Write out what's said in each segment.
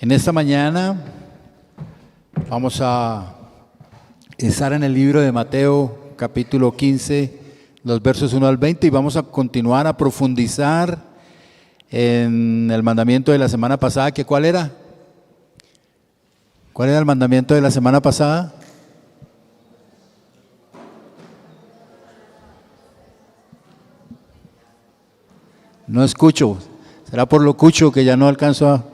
En esta mañana vamos a estar en el libro de Mateo, capítulo 15, los versos 1 al 20, y vamos a continuar a profundizar en el mandamiento de la semana pasada, que ¿cuál era? ¿Cuál era el mandamiento de la semana pasada? No escucho, será por lo cucho que ya no alcanzo a...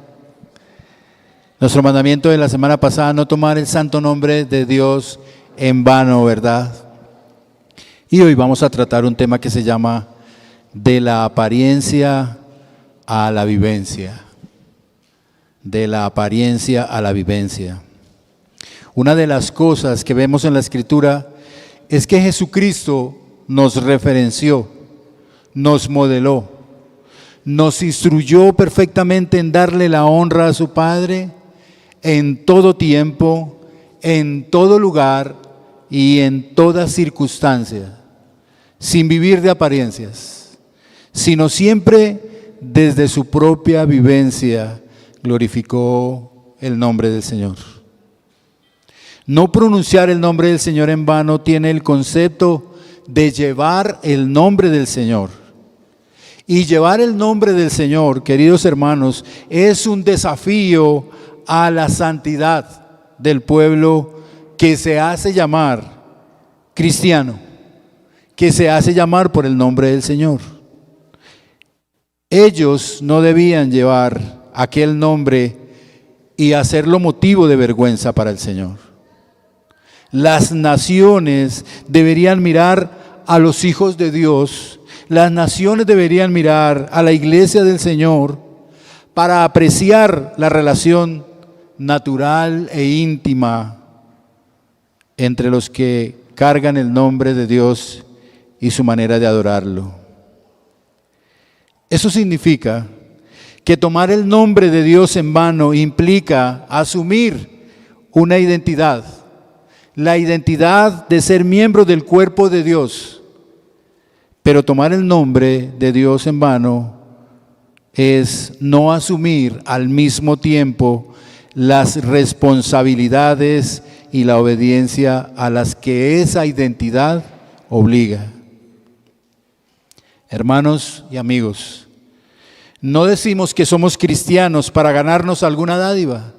Nuestro mandamiento de la semana pasada, no tomar el santo nombre de Dios en vano, ¿verdad? Y hoy vamos a tratar un tema que se llama de la apariencia a la vivencia. De la apariencia a la vivencia. Una de las cosas que vemos en la Escritura es que Jesucristo nos referenció, nos modeló, nos instruyó perfectamente en darle la honra a su Padre en todo tiempo, en todo lugar y en toda circunstancia, sin vivir de apariencias, sino siempre desde su propia vivencia glorificó el nombre del Señor. No pronunciar el nombre del Señor en vano tiene el concepto de llevar el nombre del Señor. Y llevar el nombre del Señor, queridos hermanos, es un desafío a la santidad del pueblo que se hace llamar cristiano, que se hace llamar por el nombre del Señor. Ellos no debían llevar aquel nombre y hacerlo motivo de vergüenza para el Señor. Las naciones deberían mirar a los hijos de Dios, las naciones deberían mirar a la iglesia del Señor para apreciar la relación natural e íntima entre los que cargan el nombre de Dios y su manera de adorarlo. Eso significa que tomar el nombre de Dios en vano implica asumir una identidad, la identidad de ser miembro del cuerpo de Dios. Pero tomar el nombre de Dios en vano es no asumir al mismo tiempo las responsabilidades y la obediencia a las que esa identidad obliga. Hermanos y amigos, no decimos que somos cristianos para ganarnos alguna dádiva,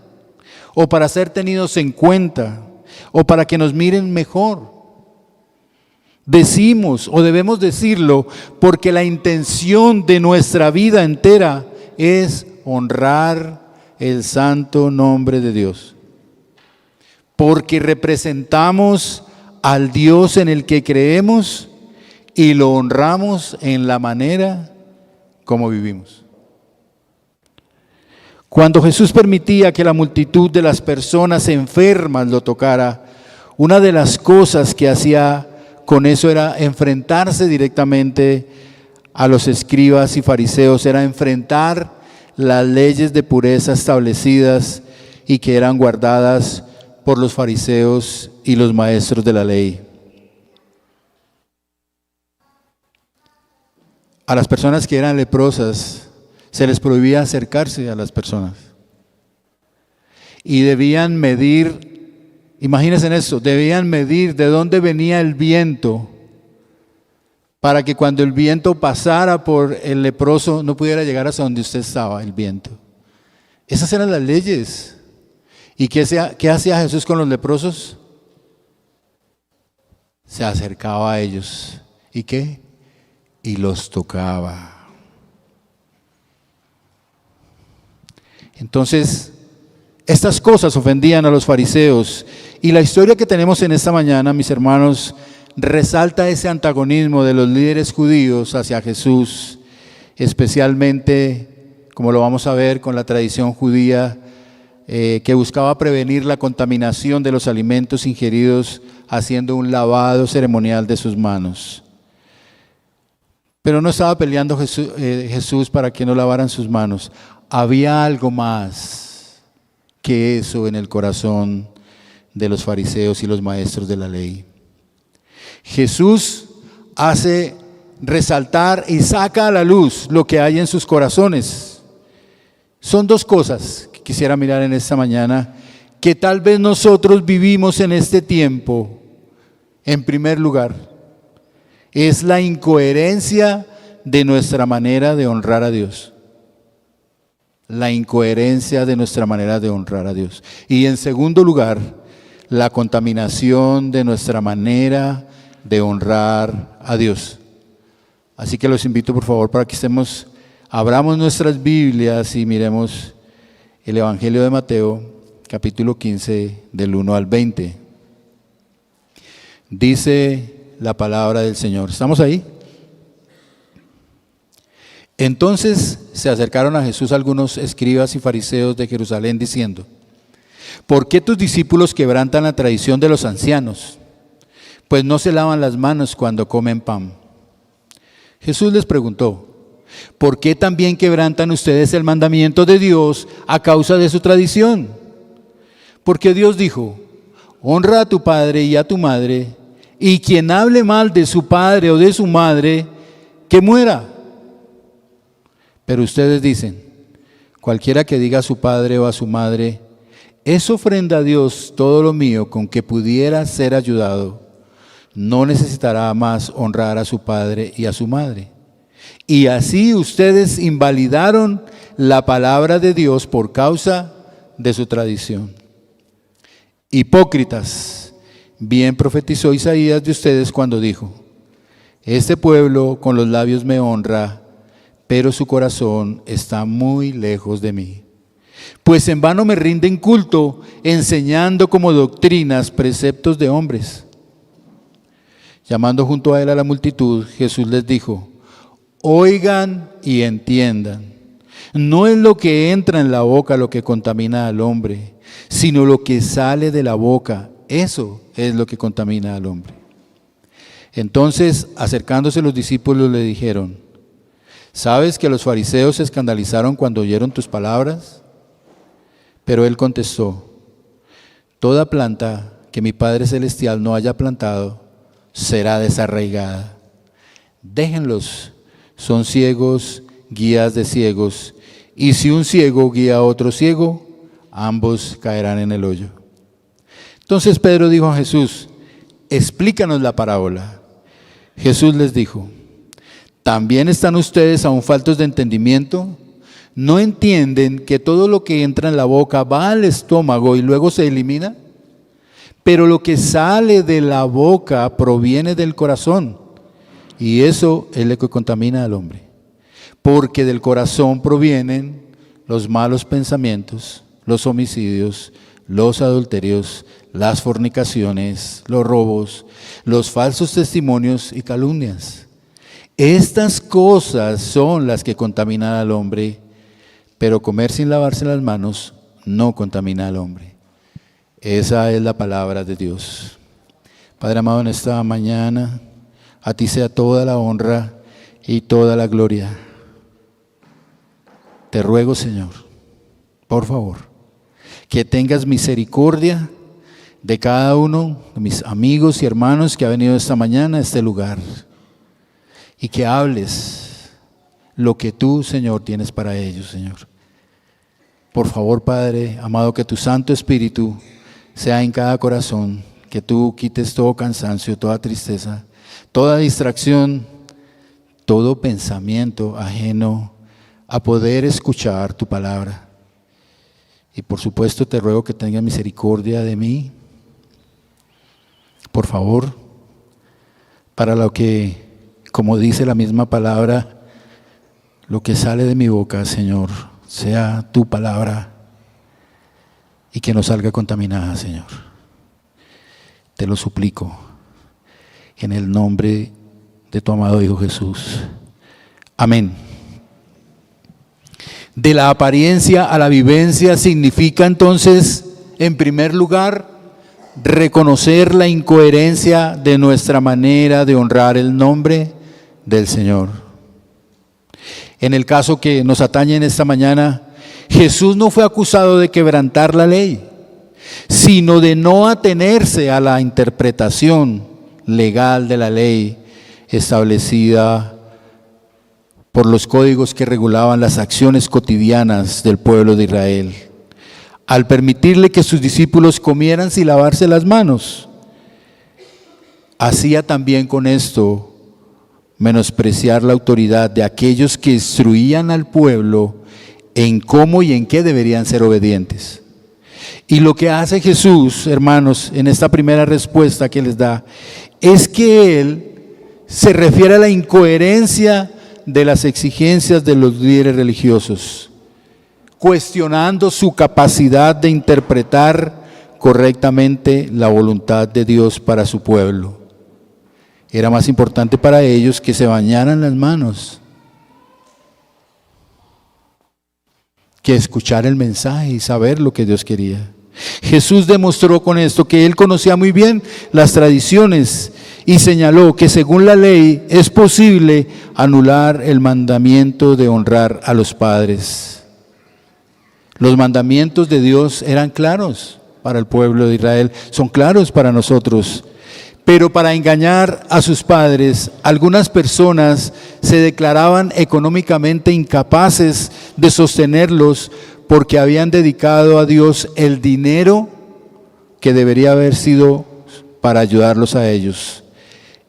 o para ser tenidos en cuenta, o para que nos miren mejor. Decimos o debemos decirlo porque la intención de nuestra vida entera es honrar el santo nombre de Dios. Porque representamos al Dios en el que creemos y lo honramos en la manera como vivimos. Cuando Jesús permitía que la multitud de las personas enfermas lo tocara, una de las cosas que hacía con eso era enfrentarse directamente a los escribas y fariseos, era enfrentar las leyes de pureza establecidas y que eran guardadas por los fariseos y los maestros de la ley. A las personas que eran leprosas se les prohibía acercarse a las personas y debían medir, imagínense eso, debían medir de dónde venía el viento para que cuando el viento pasara por el leproso no pudiera llegar hasta donde usted estaba, el viento. Esas eran las leyes. ¿Y qué hacía Jesús con los leprosos? Se acercaba a ellos. ¿Y qué? Y los tocaba. Entonces, estas cosas ofendían a los fariseos. Y la historia que tenemos en esta mañana, mis hermanos, resalta ese antagonismo de los líderes judíos hacia Jesús, especialmente, como lo vamos a ver, con la tradición judía que buscaba prevenir la contaminación de los alimentos ingeridos haciendo un lavado ceremonial de sus manos. Pero no estaba peleando Jesús para que no lavaran sus manos. Había algo más que eso en el corazón de los fariseos y los maestros de la ley. Jesús hace resaltar y saca a la luz lo que hay en sus corazones. Son dos cosas quisiera mirar en esta mañana, que tal vez nosotros vivimos en este tiempo, en primer lugar, es la incoherencia de nuestra manera de honrar a Dios. La incoherencia de nuestra manera de honrar a Dios. Y en segundo lugar, la contaminación de nuestra manera de honrar a Dios. Así que los invito por favor para que abramos nuestras Biblias y miremos el Evangelio de Mateo, capítulo 15, del 1 al 20. Dice la palabra del Señor. ¿Estamos ahí? Entonces se acercaron a Jesús algunos escribas y fariseos de Jerusalén diciendo: ¿por qué tus discípulos quebrantan la tradición de los ancianos? Pues no se lavan las manos cuando comen pan. Jesús les preguntó: ¿por qué también quebrantan ustedes el mandamiento de Dios a causa de su tradición? Porque Dios dijo: honra a tu padre y a tu madre, y quien hable mal de su padre o de su madre, que muera. Pero ustedes dicen: cualquiera que diga a su padre o a su madre, es ofrenda a Dios todo lo mío con que pudiera ser ayudado, no necesitará más honrar a su padre y a su madre. Y así ustedes invalidaron la palabra de Dios por causa de su tradición. Hipócritas, bien profetizó Isaías de ustedes cuando dijo: este pueblo con los labios me honra, pero su corazón está muy lejos de mí. Pues en vano me rinden culto, enseñando como doctrinas preceptos de hombres. Llamando junto a él a la multitud, Jesús les dijo: oigan y entiendan. No es lo que entra en la boca lo que contamina al hombre, sino lo que sale de la boca. Eso es lo que contamina al hombre. Entonces, acercándose los discípulos, le dijeron: ¿sabes que los fariseos se escandalizaron cuando oyeron tus palabras? Pero él contestó: toda planta que mi Padre Celestial no haya plantado será desarraigada. Déjenlos, son ciegos, guías de ciegos, y si un ciego guía a otro ciego, ambos caerán en el hoyo. Entonces Pedro dijo a Jesús: explícanos la parábola. Jesús les dijo: ¿también están ustedes aún faltos de entendimiento? ¿No entienden que todo lo que entra en la boca va al estómago y luego se elimina? Pero lo que sale de la boca proviene del corazón, y eso es lo que contamina al hombre. Porque del corazón provienen los malos pensamientos, los homicidios, los adulterios, las fornicaciones, los robos, los falsos testimonios y calumnias. Estas cosas son las que contaminan al hombre, pero comer sin lavarse las manos no contamina al hombre. Esa es la palabra de Dios. Padre amado, en esta mañana, a ti sea toda la honra y toda la gloria. Te ruego, Señor, por favor, que tengas misericordia de cada uno de mis amigos y hermanos que ha venido esta mañana a este lugar. Y que hables lo que tú, Señor, tienes para ellos, Señor. Por favor, Padre amado, que tu Santo Espíritu sea en cada corazón, que tú quites todo cansancio, toda tristeza, toda distracción, todo pensamiento ajeno a poder escuchar tu palabra. Y por supuesto te ruego que tengas misericordia de mí, por favor, para lo que, como dice la misma palabra, lo que sale de mi boca, Señor, sea tu palabra y que no salga contaminada, Señor. Te lo suplico en el nombre de tu amado Hijo Jesús. Amén. De la apariencia a la vivencia significa entonces, en primer lugar, reconocer la incoherencia de nuestra manera de honrar el nombre del Señor. En el caso que nos atañe en esta mañana, Jesús no fue acusado de quebrantar la ley, sino de no atenerse a la interpretación legal de la ley establecida por los códigos que regulaban las acciones cotidianas del pueblo de Israel. al permitirle que sus discípulos comieran sin lavarse las manos. Hacía también con esto menospreciar la autoridad de aquellos que instruían al pueblo en cómo y en qué deberían ser obedientes. Y lo que hace Jesús, hermanos, en esta primera respuesta que les da, es que Él se refiere a la incoherencia de las exigencias de los líderes religiosos, cuestionando su capacidad de interpretar correctamente la voluntad de Dios para su pueblo. Era más importante para ellos que se bañaran las manos que escuchar el mensaje y saber lo que Dios quería. Jesús demostró con esto que Él conocía muy bien las tradiciones y señaló que según la ley es posible anular el mandamiento de honrar a los padres. Los mandamientos de Dios eran claros para el pueblo de Israel, son claros para nosotros. Pero para engañar a sus padres, algunas personas se declaraban económicamente incapaces de sostenerlos porque habían dedicado a Dios el dinero que debería haber sido para ayudarlos a ellos,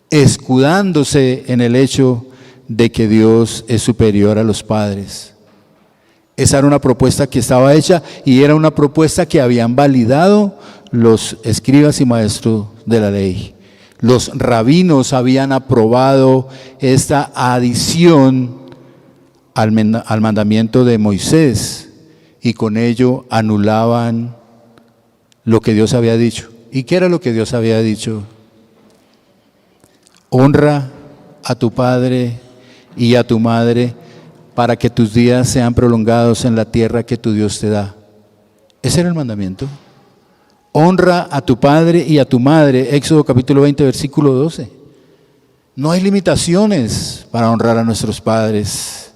escudándose en el hecho de que Dios es superior a los padres. Esa era una propuesta que estaba hecha y era una propuesta que habían validado los escribas y maestros de la ley. Los rabinos habían aprobado esta adición al mandamiento de Moisés y con ello anulaban lo que Dios había dicho. ¿Y qué era lo que Dios había dicho? Honra a tu padre y a tu madre para que tus días sean prolongados en la tierra que tu Dios te da. Ese era el mandamiento. Honra a tu padre y a tu madre, Éxodo capítulo 20, versículo 12. No hay limitaciones para honrar a nuestros padres.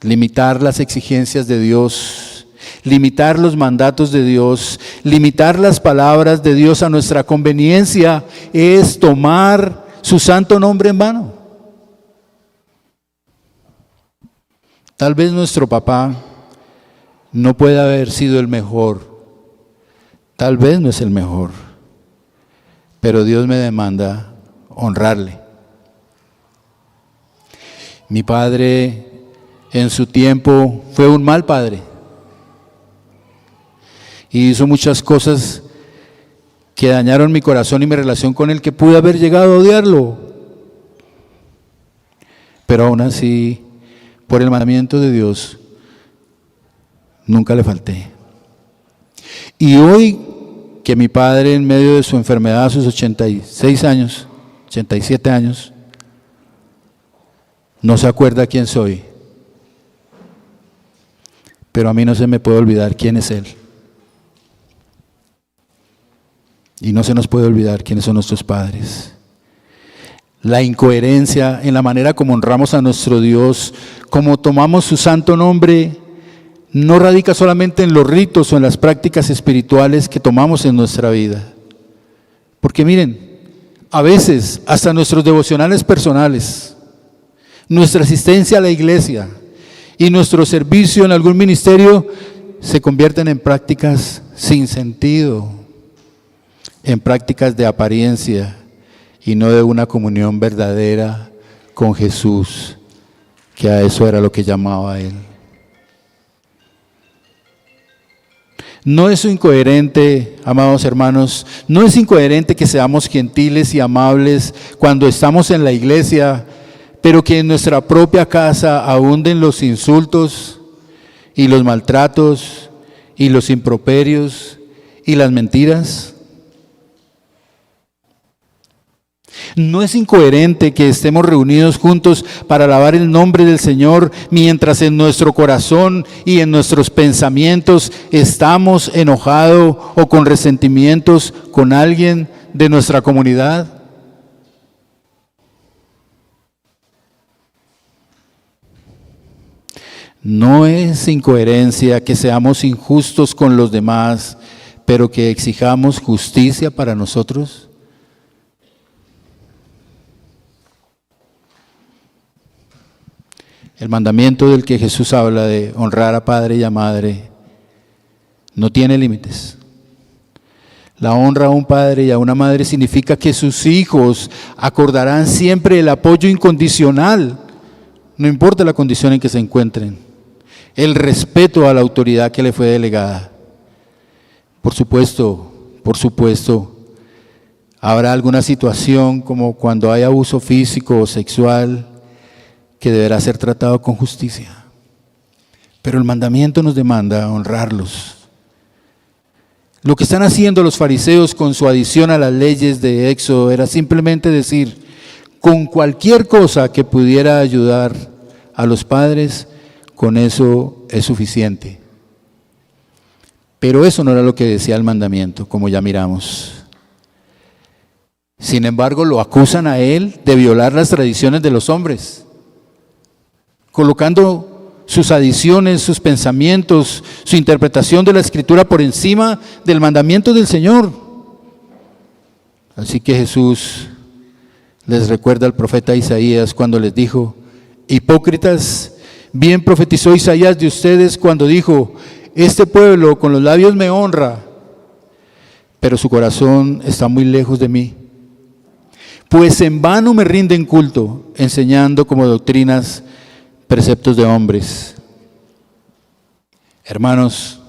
Limitar las exigencias de Dios, limitar los mandatos de Dios, limitar las palabras de Dios a nuestra conveniencia es tomar su santo nombre en vano. Tal vez nuestro papá no puede haber sido el mejor, tal vez no es el mejor, pero Dios me demanda honrarle. Mi padre en su tiempo fue un mal padre y hizo muchas cosas que dañaron mi corazón y mi relación con él, que pude haber llegado a odiarlo, pero aún así, por el mandamiento de Dios, nunca le falté. Y hoy que mi padre, en medio de su enfermedad a sus 86 años, 87 años, no se acuerda quién soy, pero a mí no se me puede olvidar quién es Él. Y no se nos puede olvidar quiénes son nuestros padres. La incoherencia en la manera como honramos a nuestro Dios, como tomamos su santo nombre, no radica solamente en los ritos o en las prácticas espirituales que tomamos en nuestra vida. Porque miren, a veces hasta nuestros devocionales personales, nuestra asistencia a la iglesia y nuestro servicio en algún ministerio se convierten en prácticas sin sentido, en prácticas de apariencia y no de una comunión verdadera con Jesús, que a eso era lo que llamaba a Él. No es incoherente, amados hermanos, no es incoherente que seamos gentiles y amables cuando estamos en la iglesia, pero que en nuestra propia casa abunden los insultos y los maltratos y los improperios y las mentiras. No es incoherente que estemos reunidos juntos para alabar el nombre del Señor mientras en nuestro corazón y en nuestros pensamientos estamos enojados o con resentimientos con alguien de nuestra comunidad. No es incoherencia que seamos injustos con los demás, pero que exijamos justicia para nosotros. El mandamiento del que Jesús habla de honrar a padre y a madre no tiene límites. La honra a un padre y a una madre significa que sus hijos acordarán siempre el apoyo incondicional, no importa la condición en que se encuentren, el respeto a la autoridad que le fue delegada. Por supuesto, habrá alguna situación como cuando hay abuso físico o sexual que deberá ser tratado con justicia. Pero el mandamiento nos demanda honrarlos. Lo que están haciendo los fariseos con su adición a las leyes de Éxodo era simplemente decir, con cualquier cosa que pudiera ayudar a los padres, con eso es suficiente. Pero eso no era lo que decía el mandamiento, como ya miramos. Sin embargo, lo acusan a él de violar las tradiciones de los hombres, colocando sus adiciones, sus pensamientos, su interpretación de la Escritura por encima del mandamiento del Señor. Así que Jesús les recuerda al profeta Isaías cuando les dijo, hipócritas, bien profetizó Isaías de ustedes cuando dijo, este pueblo con los labios me honra, pero su corazón está muy lejos de mí. Pues en vano me rinden culto, enseñando como doctrinas preceptos de hombres. Hermanos,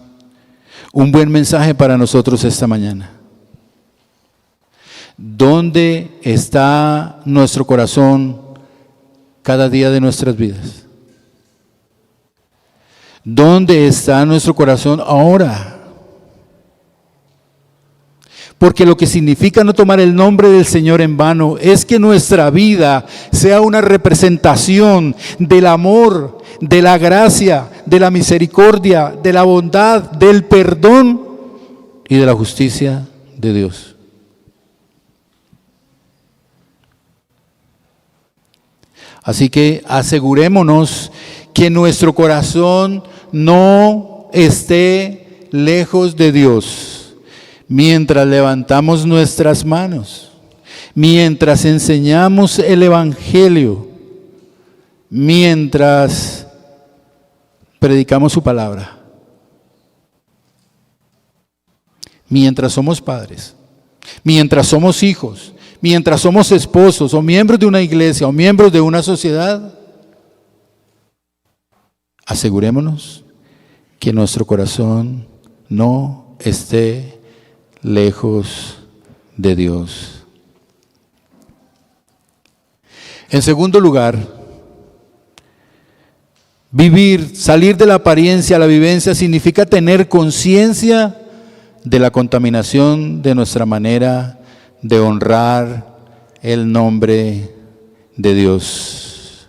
un buen mensaje para nosotros esta mañana. ¿Dónde está nuestro corazón cada día de nuestras vidas? ¿Dónde está nuestro corazón ahora? Porque lo que significa no tomar el nombre del Señor en vano es que nuestra vida sea una representación del amor, de la gracia, de la misericordia, de la bondad, del perdón y de la justicia de Dios. Así que asegurémonos que nuestro corazón no esté lejos de Dios. Mientras levantamos nuestras manos, mientras enseñamos el Evangelio, mientras predicamos su palabra, mientras somos padres, mientras somos hijos, mientras somos esposos o miembros de una iglesia o miembros de una sociedad, asegurémonos que nuestro corazón no esté lejos de Dios. En segundo lugar, salir de la apariencia a la vivencia significa tener conciencia de la contaminación de nuestra manera de honrar el nombre de Dios.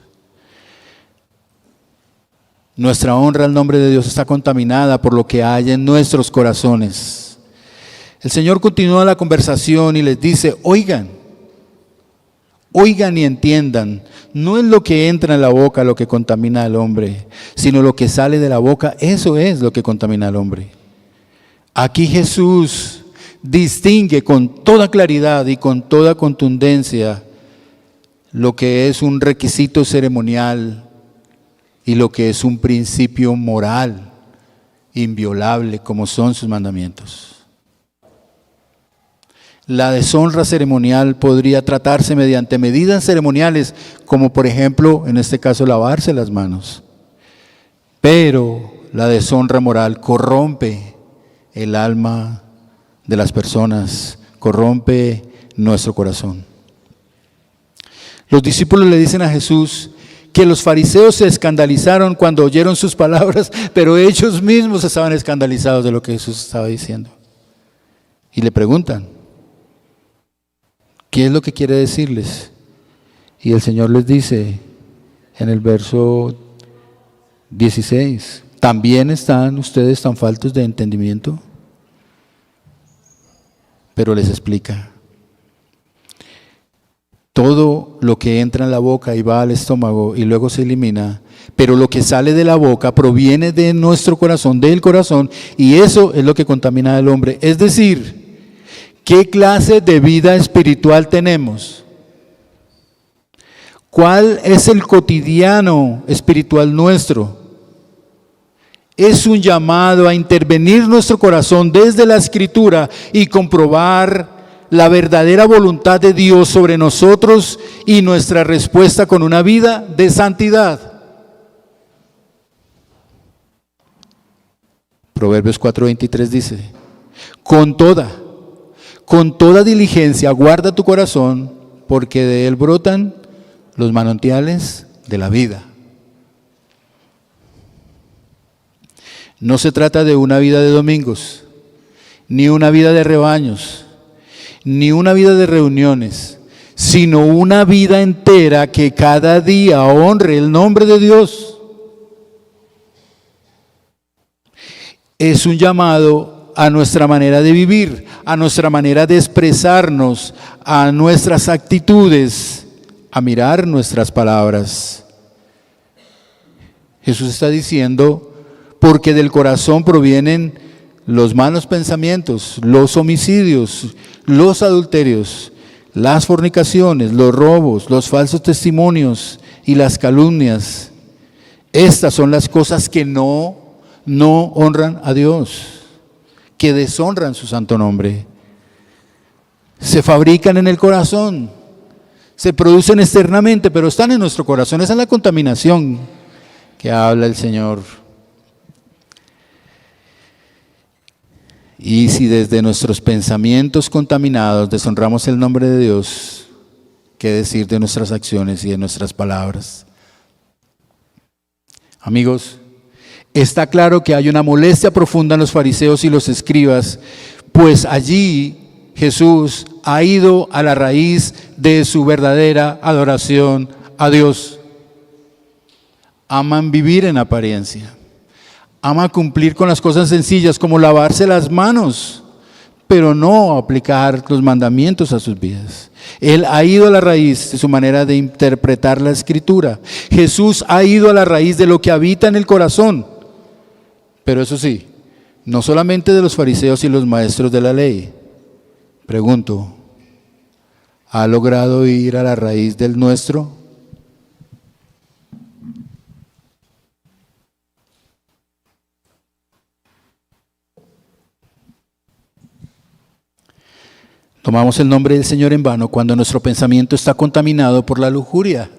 Nuestra honra al nombre de Dios está contaminada por lo que hay en nuestros corazones. El Señor continúa la conversación y les dice, oigan y entiendan, no es lo que entra en la boca lo que contamina al hombre, sino lo que sale de la boca, eso es lo que contamina al hombre. Aquí Jesús distingue con toda claridad y con toda contundencia lo que es un requisito ceremonial y lo que es un principio moral inviolable como son sus mandamientos. La deshonra ceremonial podría tratarse mediante medidas ceremoniales, como por ejemplo, en este caso, lavarse las manos. Pero la deshonra moral corrompe el alma de las personas, corrompe nuestro corazón. Los discípulos le dicen a Jesús que los fariseos se escandalizaron cuando oyeron sus palabras, pero ellos mismos estaban escandalizados de lo que Jesús estaba diciendo. Y le preguntan, ¿qué es lo que quiere decirles? Y el Señor les dice en el verso 16, ¿también están ustedes tan faltos de entendimiento? Pero les explica, todo lo que entra en la boca y va al estómago y luego se elimina, pero lo que sale de la boca proviene de nuestro corazón, del corazón, y eso es lo que contamina al hombre. Es decir, ¿qué clase de vida espiritual tenemos? ¿Cuál es el cotidiano espiritual nuestro? Es un llamado a intervenir nuestro corazón desde la Escritura y comprobar la verdadera voluntad de Dios sobre nosotros y nuestra respuesta con una vida de santidad. Proverbios 4:23 dice, con toda diligencia guarda tu corazón, porque de él brotan los manantiales de la vida. No se trata de una vida de domingos, ni una vida de rebaños, ni una vida de reuniones, sino una vida entera que cada día honre el nombre de Dios. Es un llamado a nuestra manera de vivir, a nuestra manera de expresarnos, a nuestras actitudes, a mirar nuestras palabras. Jesús está diciendo, porque del corazón provienen los malos pensamientos, los homicidios, los adulterios, las fornicaciones, los robos, los falsos testimonios y las calumnias. Estas son las cosas que no honran a Dios, que deshonran su santo nombre. Se fabrican en el corazón, se producen externamente, pero están en nuestro corazón. Esa es la contaminación que habla el Señor. Y si desde nuestros pensamientos contaminados deshonramos el nombre de Dios, ¿qué decir de nuestras acciones y de nuestras palabras? Amigos, está claro que hay una molestia profunda en los fariseos y los escribas, pues allí Jesús ha ido a la raíz de su verdadera adoración a Dios. Aman vivir en apariencia, aman cumplir con las cosas sencillas como lavarse las manos, pero no aplicar los mandamientos a sus vidas. Él ha ido a la raíz de su manera de interpretar la Escritura. Jesús ha ido a la raíz de lo que habita en el corazón. Pero eso sí, no solamente de los fariseos y los maestros de la ley. Pregunto, ¿ha logrado ir a la raíz del nuestro? Tomamos el nombre del Señor en vano cuando nuestro pensamiento está contaminado por la lujuria,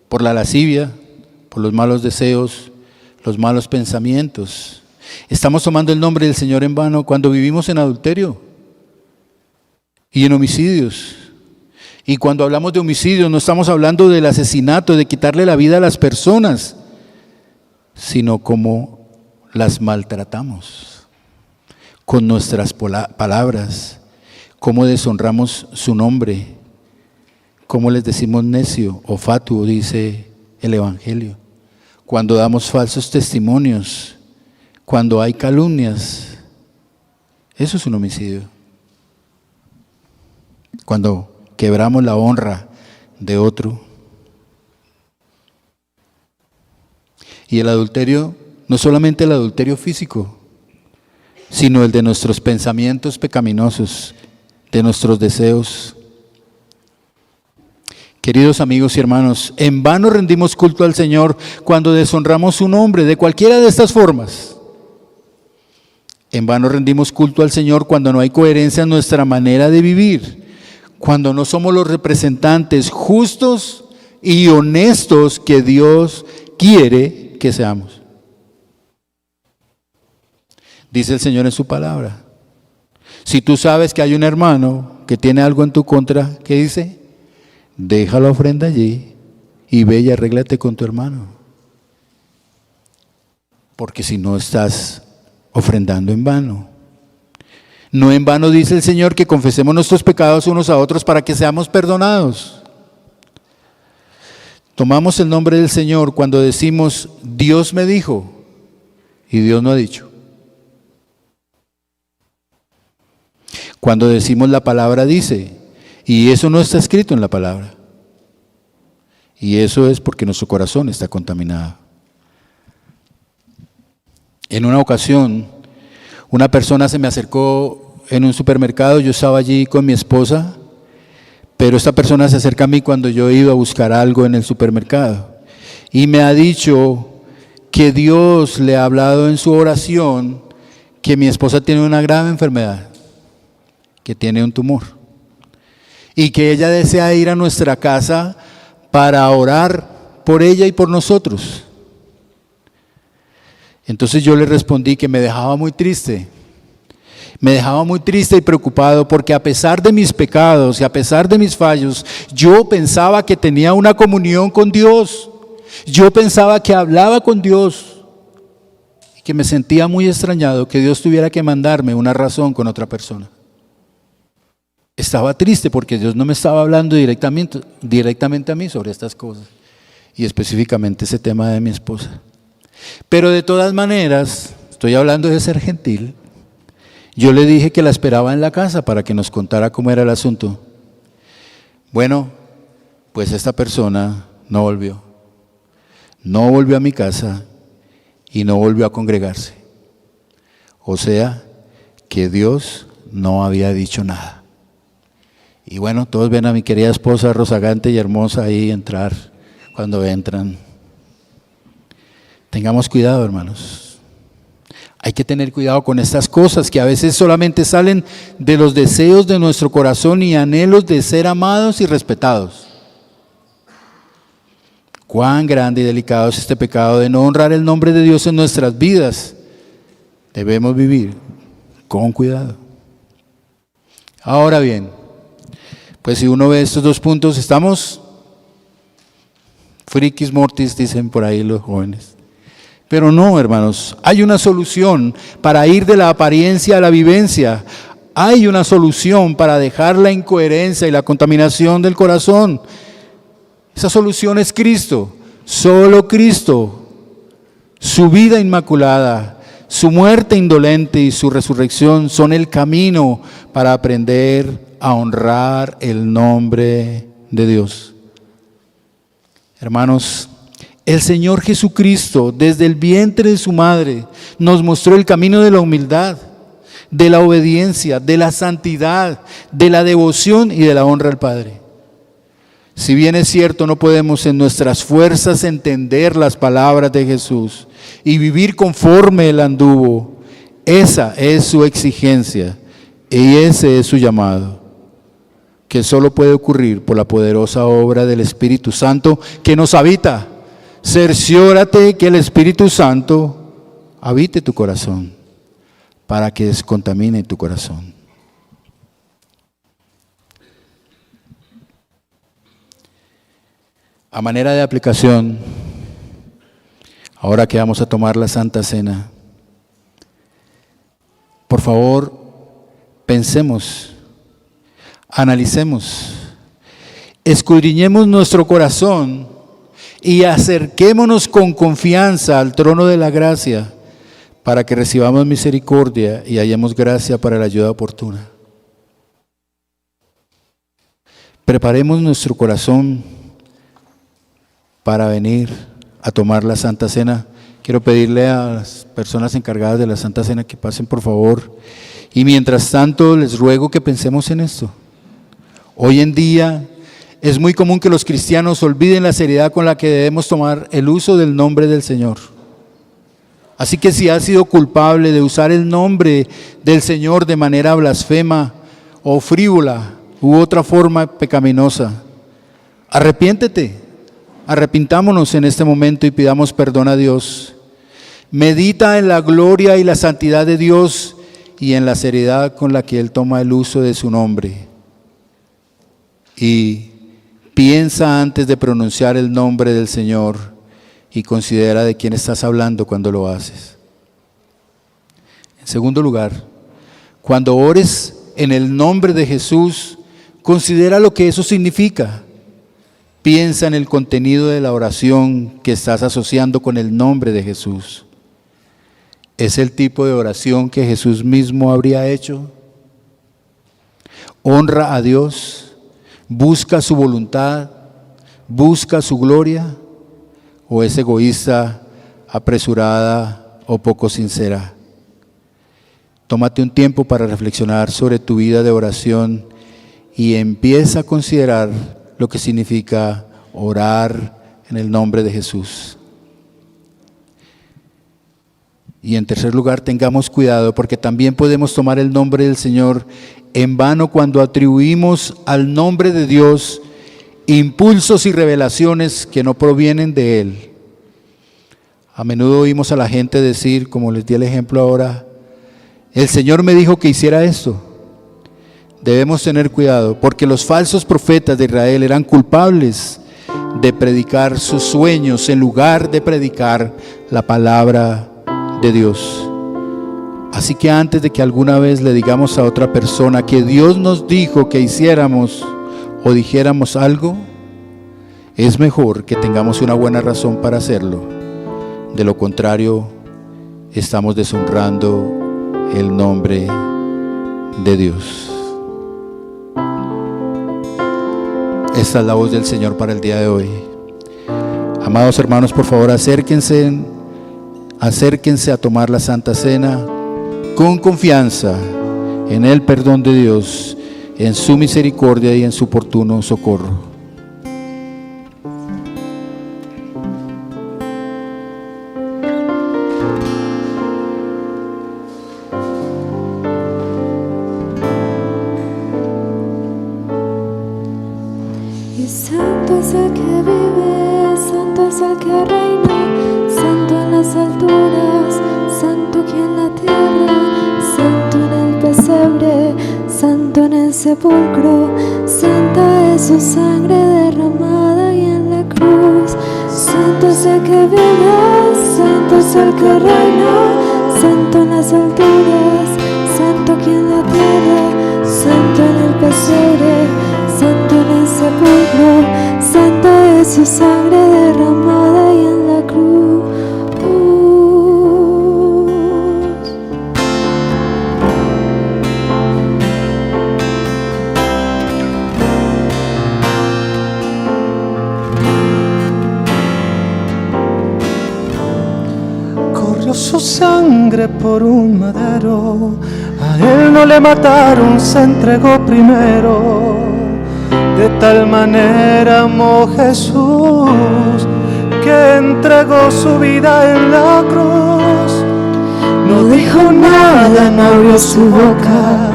por la lascivia, por los malos deseos, los malos pensamientos. Estamos tomando el nombre del Señor en vano cuando vivimos en adulterio y en homicidios. Y cuando hablamos de homicidios no estamos hablando del asesinato, de quitarle la vida a las personas, sino cómo las maltratamos con nuestras palabras, cómo deshonramos su nombre, cómo les decimos necio o fatuo, dice el Evangelio. Cuando damos falsos testimonios, cuando hay calumnias, eso es un homicidio. Cuando quebramos la honra de otro. Y el adulterio, no solamente el adulterio físico, sino el de nuestros pensamientos pecaminosos, de nuestros deseos. Queridos amigos y hermanos, en vano rendimos culto al Señor cuando deshonramos su nombre de cualquiera de estas formas. En vano rendimos culto al Señor cuando no hay coherencia en nuestra manera de vivir, cuando no somos los representantes justos y honestos que Dios quiere que seamos. Dice el Señor en su palabra. Si tú sabes que hay un hermano que tiene algo en tu contra, ¿qué dice? Deja la ofrenda allí y ve y arréglate con tu hermano. Porque si no estás ofrendando en vano. No en vano dice el Señor que confesemos nuestros pecados unos a otros para que seamos perdonados. Tomamos el nombre del Señor cuando decimos, Dios me dijo, y Dios no ha dicho. Cuando decimos la palabra dice, y eso no está escrito en la palabra. Y eso es porque nuestro corazón está contaminado. En una ocasión, una persona se me acercó en un supermercado, yo estaba allí con mi esposa, Pero esta persona se acerca a mí cuando yo iba a buscar algo en el supermercado y me ha dicho que Dios le ha hablado en su oración que mi esposa tiene una grave enfermedad, que tiene un tumor y que ella desea ir a nuestra casa para orar por ella y por nosotros. Entonces yo le respondí que me dejaba muy triste y preocupado, porque a pesar de mis pecados y a pesar de mis fallos, yo pensaba que tenía una comunión con Dios, yo pensaba que hablaba con Dios y que me sentía muy extrañado que Dios tuviera que mandarme una razón con otra persona. Estaba triste porque Dios no me estaba hablando directamente a mí sobre estas cosas y específicamente ese tema de mi esposa. Pero de todas maneras, estoy hablando de ser gentil, yo le dije que la esperaba en la casa para que nos contara cómo era el asunto. Bueno, pues esta persona no volvió a mi casa y no volvió a congregarse. O sea, que Dios no había dicho nada. Y bueno, todos ven a mi querida esposa rozagante y hermosa ahí entrar cuando entran. Tengamos cuidado, hermanos. Hay que tener cuidado con estas cosas que a veces solamente salen de los deseos de nuestro corazón y anhelos de ser amados y respetados. Cuán grande y delicado es este pecado de no honrar el nombre de Dios en nuestras vidas. Debemos vivir con cuidado. Ahora bien, pues si uno ve estos dos puntos, estamos frikis mortis, dicen por ahí los jóvenes. Pero no, hermanos, hay una solución para ir de la apariencia a la vivencia. Hay una solución para dejar la incoherencia y la contaminación del corazón. Esa solución es Cristo, solo Cristo. Su vida inmaculada, su muerte indolente y su resurrección son el camino para aprender a honrar el nombre de Dios. Hermanos, el Señor Jesucristo, desde el vientre de su madre, nos mostró el camino de la humildad, de la obediencia, de la santidad, de la devoción y de la honra al Padre. Si bien es cierto, no podemos en nuestras fuerzas entender las palabras de Jesús y vivir conforme Él anduvo, esa es su exigencia y ese es su llamado, que solo puede ocurrir por la poderosa obra del Espíritu Santo que nos habita. Cerciórate que el Espíritu Santo habite tu corazón para que descontamine tu corazón. A manera de aplicación, ahora que vamos a tomar la Santa Cena, por favor, pensemos, analicemos, escudriñemos nuestro corazón y acerquémonos con confianza al trono de la gracia para que recibamos misericordia y hallemos gracia para la ayuda oportuna. Preparemos nuestro corazón para venir a tomar la Santa Cena. Quiero pedirle a las personas encargadas de la Santa Cena que pasen por favor. Y mientras tanto les ruego que pensemos en esto. Hoy en día es muy común que los cristianos olviden la seriedad con la que debemos tomar el uso del nombre del Señor. Así que si has sido culpable de usar el nombre del Señor de manera blasfema o frívola u otra forma pecaminosa, arrepiéntete, arrepintámonos en este momento y pidamos perdón a Dios. Medita en la gloria y la santidad de Dios y en la seriedad con la que Él toma el uso de su nombre. Y piensa antes de pronunciar el nombre del Señor y considera de quién estás hablando cuando lo haces. En segundo lugar, cuando ores en el nombre de Jesús, considera lo que eso significa. Piensa en el contenido de la oración que estás asociando con el nombre de Jesús. ¿Es el tipo de oración que Jesús mismo habría hecho? ¿Honra a Dios? ¿Busca su voluntad? ¿Busca su gloria? ¿O es egoísta, apresurada o poco sincera? Tómate un tiempo para reflexionar sobre tu vida de oración y empieza a considerar lo que significa orar en el nombre de Jesús. Y en tercer lugar, tengamos cuidado, porque también podemos tomar el nombre del Señor en vano cuando atribuimos al nombre de Dios impulsos y revelaciones que no provienen de Él. A menudo oímos a la gente decir, como les di el ejemplo ahora, el Señor me dijo que hiciera esto. Debemos tener cuidado, porque los falsos profetas de Israel eran culpables de predicar sus sueños en lugar de predicar la palabra de Dios. Así que antes de que alguna vez le digamos a otra persona que Dios nos dijo que hiciéramos o dijéramos algo, es mejor que tengamos una buena razón para hacerlo. De lo contrario, estamos deshonrando el nombre de Dios. Esta es la voz del Señor para el día de hoy. Amados hermanos, por favor, acérquense a tomar la Santa Cena con confianza en el perdón de Dios, en su misericordia y en su oportuno socorro. Santo es el que vive, santo es el que reina, santo en las alturas, santo aquí en la tierra, santo en el pesebre, santo en el sepulcro, santa es su sangre derramada y en la cruz. Santo es el que vive, santo es el que reina, santo en las alturas, santo aquí en la tierra, santo en el pesebre, santo en el sepulcro, santa es su sangre derramada y en la cruz. Corrió su sangre por un madero, a él no le mataron, se entregó primero. De tal manera amó Jesús, que entregó su vida en la cruz. No dijo nada, no abrió su boca,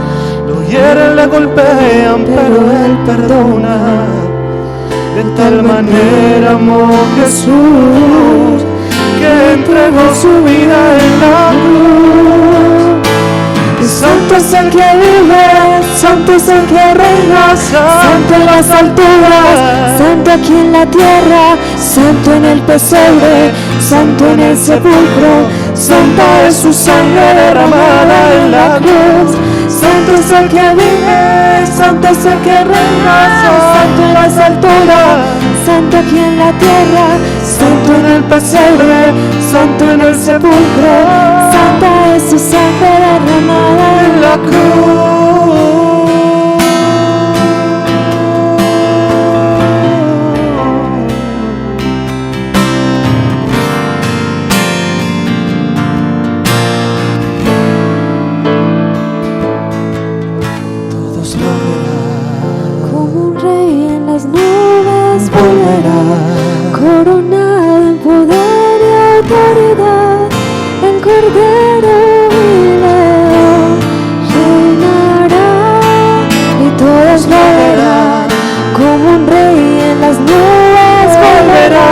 lo hieren, le golpean, pero él perdona. De tal manera amó Jesús, que entregó su vida en la cruz. Santo es el que vive, santo es el que reina, santo en las alturas, santo aquí en la tierra, santo en el pesebre, santo en el sepulcro, santa es su sangre derramada en la cruz. Santo es el que vive, santo es el que reina, santo en las alturas, santo aquí en la tierra, santo en el pesebre, santo en el sepulcro, santa es su sangre derramada en la cruz. Todos lo verán, Como un rey en las nubes volverá, coronado en poder y autoridad, el Cordero y León reinará, y todos lo verán. Como un rey en las nubes volverá,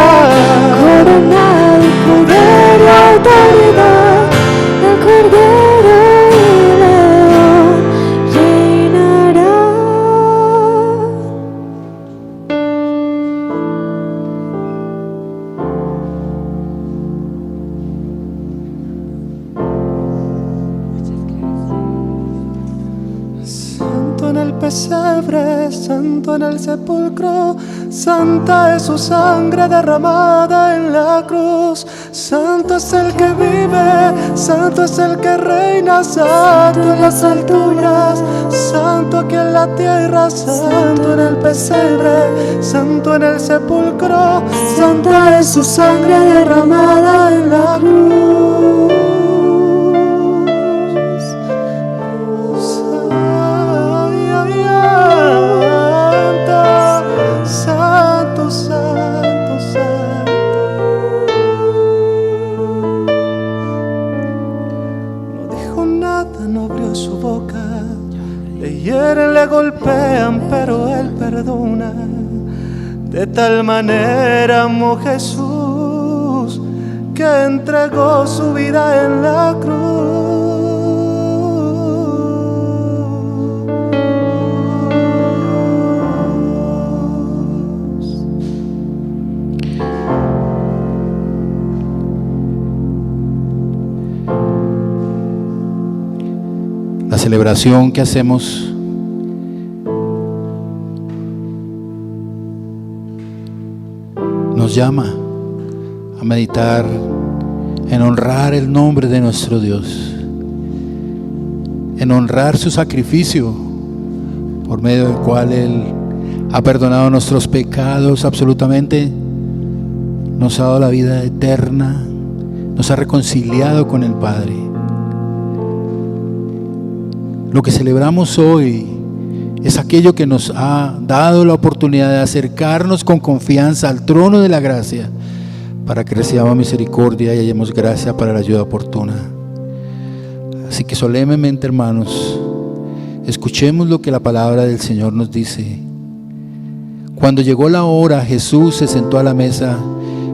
coronado en poder y autoridad, el Cordero y León reinará. santo en el pesebre, santo en el sepulcro, santa es su sangre derramada en la cruz. Santo es el que vive, santo es el que reina, santo en las alturas, santo aquí en la tierra, santo en el pesebre, santo en el sepulcro, santa es su sangre derramada en la cruz. Ay, ay, ay. hieren, le golpean, pero Él perdona. De tal manera amó Jesús que entregó su vida en la cruz. La celebración que hacemos nos llama a meditar en honrar el nombre de nuestro Dios, en honrar su sacrificio por medio del cual Él ha perdonado nuestros pecados absolutamente, nos ha dado la vida eterna, nos ha reconciliado con el Padre. Lo que celebramos hoy es aquello que nos ha dado la oportunidad de acercarnos con confianza al trono de la gracia para que recibamos misericordia y hallemos gracia para la ayuda oportuna. Así que solemnemente, hermanos, escuchemos lo que la palabra del Señor nos dice. Cuando llegó la hora, Jesús se sentó a la mesa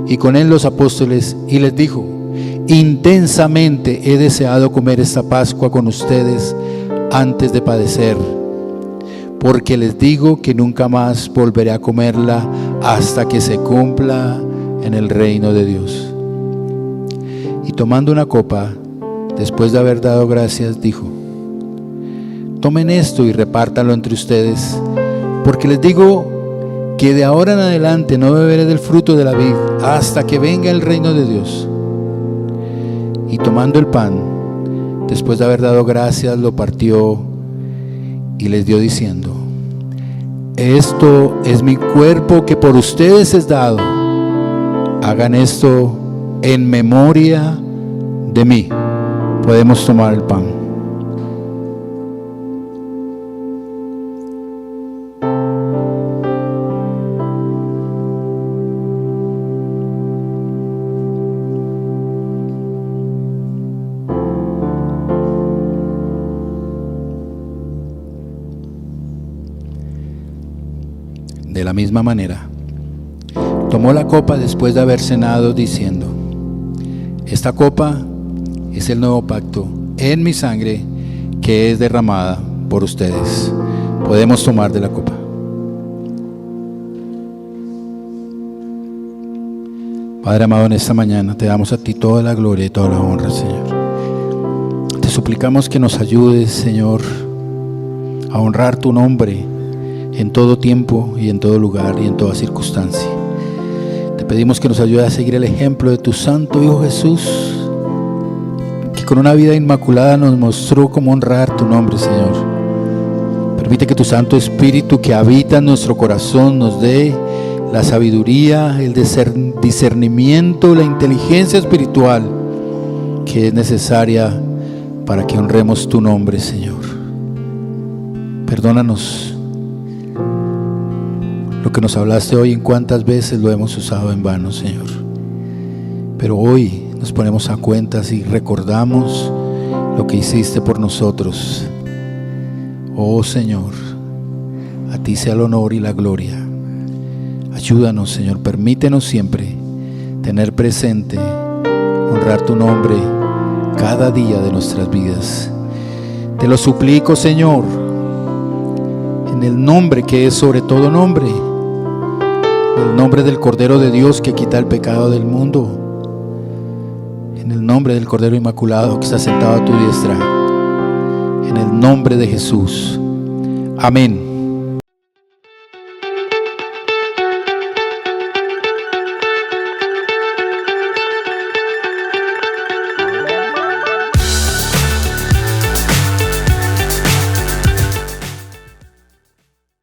y con él los apóstoles y les dijo: intensamente he deseado comer esta Pascua con ustedes antes de padecer, porque les digo que nunca más volveré a comerla hasta que se cumpla en el reino de Dios. Y tomando una copa, después de haber dado gracias, dijo: tomen esto y repártanlo entre ustedes, porque les digo que de ahora en adelante no beberé del fruto de la vid hasta que venga el reino de Dios. Y tomando el pan, después de haber dado gracias, lo partió y les dio diciendo: esto es mi cuerpo que por ustedes es dado. Hagan esto en memoria de mí. Podemos tomar el pan. De la misma manera, tomó la copa después de haber cenado, diciendo: esta copa es el nuevo pacto en mi sangre, que es derramada por ustedes. Podemos tomar de la copa. Padre amado, en esta mañana te damos a ti toda la gloria y toda la honra, Señor. Te suplicamos que nos ayudes, Señor, a honrar tu nombre en todo tiempo y en todo lugar y en toda circunstancia. Te pedimos que nos ayudes a seguir el ejemplo de tu santo Hijo Jesús, que con una vida inmaculada nos mostró cómo honrar tu nombre, Señor. Permite que tu Santo Espíritu que habita en nuestro corazón nos dé la sabiduría, el discernimiento, la inteligencia espiritual que es necesaria para que honremos tu nombre, Señor. Perdónanos lo que nos hablaste hoy, en cuántas veces lo hemos usado en vano, Señor. Pero hoy nos ponemos a cuentas y recordamos lo que hiciste por nosotros. Oh Señor, a ti sea el honor y la gloria. Ayúdanos, Señor, permítenos siempre tener presente, honrar tu nombre cada día de nuestras vidas. Te lo suplico, Señor, en el nombre que es sobre todo nombre, en el nombre del Cordero de Dios que quita el pecado del mundo, en el nombre del Cordero Inmaculado que está sentado a tu diestra, en el nombre de Jesús. Amén.